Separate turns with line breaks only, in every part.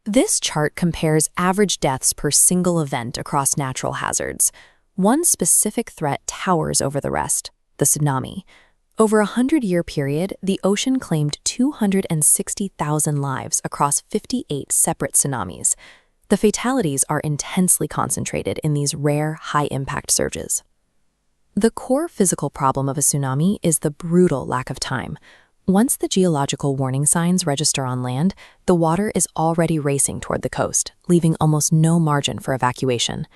This chart compares average deaths per single event across natural hazards. One specific threat towers over the rest, the tsunami. Over a 100-year period, the ocean claimed 260,000 lives across 58 separate tsunamis. The fatalities are intensely concentrated in these rare, high-impact surges. The core physical problem of a tsunami is the brutal lack of time. Once the geological warning signs register on land, the water is already racing toward the coast, leaving almost no margin for evacuation.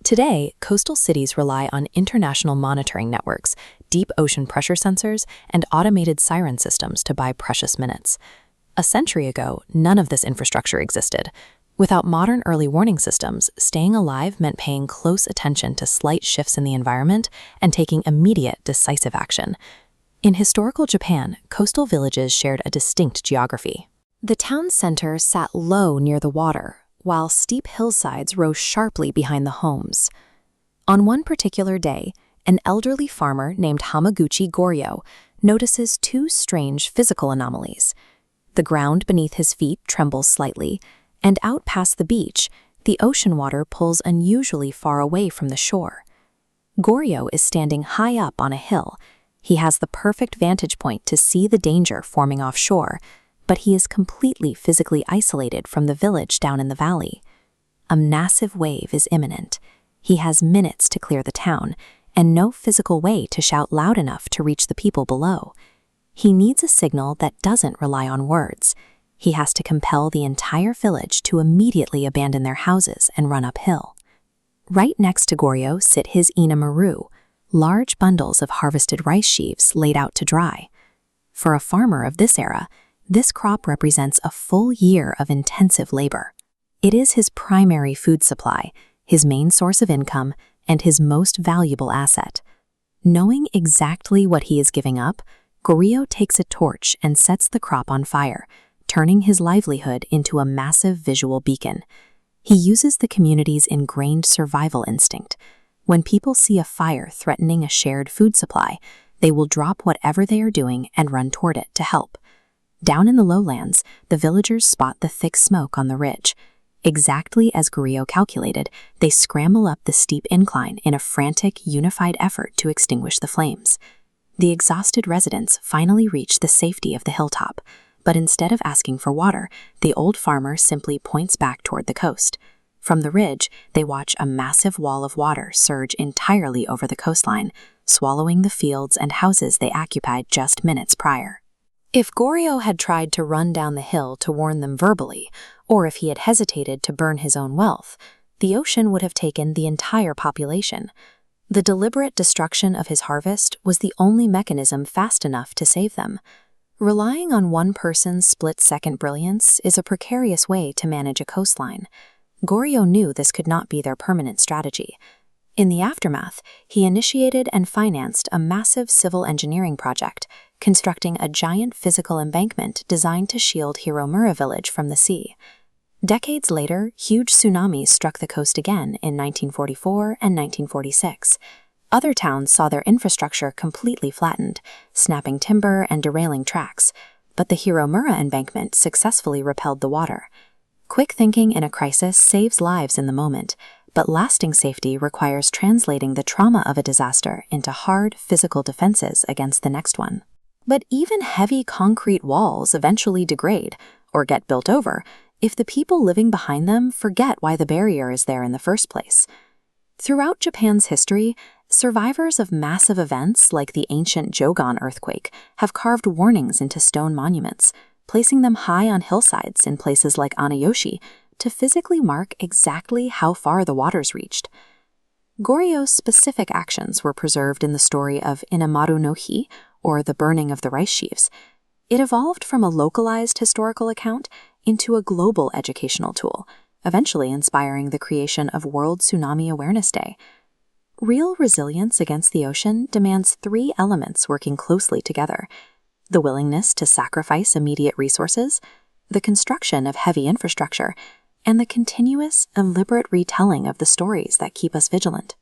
Today, coastal cities rely on international monitoring networks, deep ocean pressure sensors, and automated siren systems to buy precious minutes. A century ago, none of this infrastructure existed. Without modern early warning systems, staying alive meant paying close attention to slight shifts in the environment and taking immediate, decisive action. In historical Japan, coastal villages shared a distinct geography. The town center sat low near the water, while steep hillsides rose sharply behind the homes. On one particular day, an elderly farmer named Hamaguchi Goryo notices two strange physical anomalies. The ground beneath his feet trembles slightly, and out past the beach, the ocean water pulls unusually far away from the shore. Goryo is standing high up on a hill. He has the perfect vantage point to see the danger forming offshore, but he is completely physically isolated from the village down in the valley. A massive wave is imminent. He has minutes to clear the town, and no physical way to shout loud enough to reach the people below. He needs a signal that doesn't rely on words. He has to compel the entire village to immediately abandon their houses and run uphill. Right next to Goryo sit his Inamura, large bundles of harvested rice sheaves laid out to dry. For a farmer of this era, this crop represents a full year of intensive labor. It is his primary food supply, his main source of income, and his most valuable asset. Knowing exactly what he is giving up, Goryo takes a torch and sets the crop on fire, turning his livelihood into a massive visual beacon. He uses the community's ingrained survival instinct. When people see a fire threatening a shared food supply, they will drop whatever they are doing and run toward it to help. Down in the lowlands, the villagers spot the thick smoke on the ridge. Exactly as Goryo calculated, they scramble up the steep incline in a frantic, unified effort to extinguish the flames. The exhausted residents finally reach the safety of the hilltop, but instead of asking for water, the old farmer simply points back toward the coast. From the ridge, they watch a massive wall of water surge entirely over the coastline, swallowing the fields and houses they occupied just minutes prior. If Goryo had tried to run down the hill to warn them verbally, or if he had hesitated to burn his own wealth, the ocean would have taken the entire population. The deliberate destruction of his harvest was the only mechanism fast enough to save them. Relying on one person's split-second brilliance is a precarious way to manage a coastline. Goryo knew this could not be their permanent strategy. In the aftermath, he initiated and financed a massive civil engineering project, constructing a giant physical embankment designed to shield Hiro-mura village from the sea. Decades later, huge tsunamis struck the coast again in 1944 and 1946. Other towns saw their infrastructure completely flattened, snapping timber and derailing tracks, but the Hiro-mura embankment successfully repelled the water. Quick thinking in a crisis saves lives in the moment, but lasting safety requires translating the trauma of a disaster into hard physical defenses against the next one. But even heavy concrete walls eventually degrade, or get built over, if the people living behind them forget why the barrier is there in the first place. Throughout Japan's history, survivors of massive events like the ancient Jogan earthquake have carved warnings into stone monuments, placing them high on hillsides in places like Anayoshi to physically mark exactly how far the waters reached. Goryo's specific actions were preserved in the story of Inamura no Hi, or the burning of the rice sheaves. It evolved from a localized historical account into a global educational tool, eventually inspiring the creation of World Tsunami Awareness Day. Real resilience against the ocean demands three elements working closely together: the willingness to sacrifice immediate resources, the construction of heavy infrastructure, and the continuous, deliberate retelling of the stories that keep us vigilant.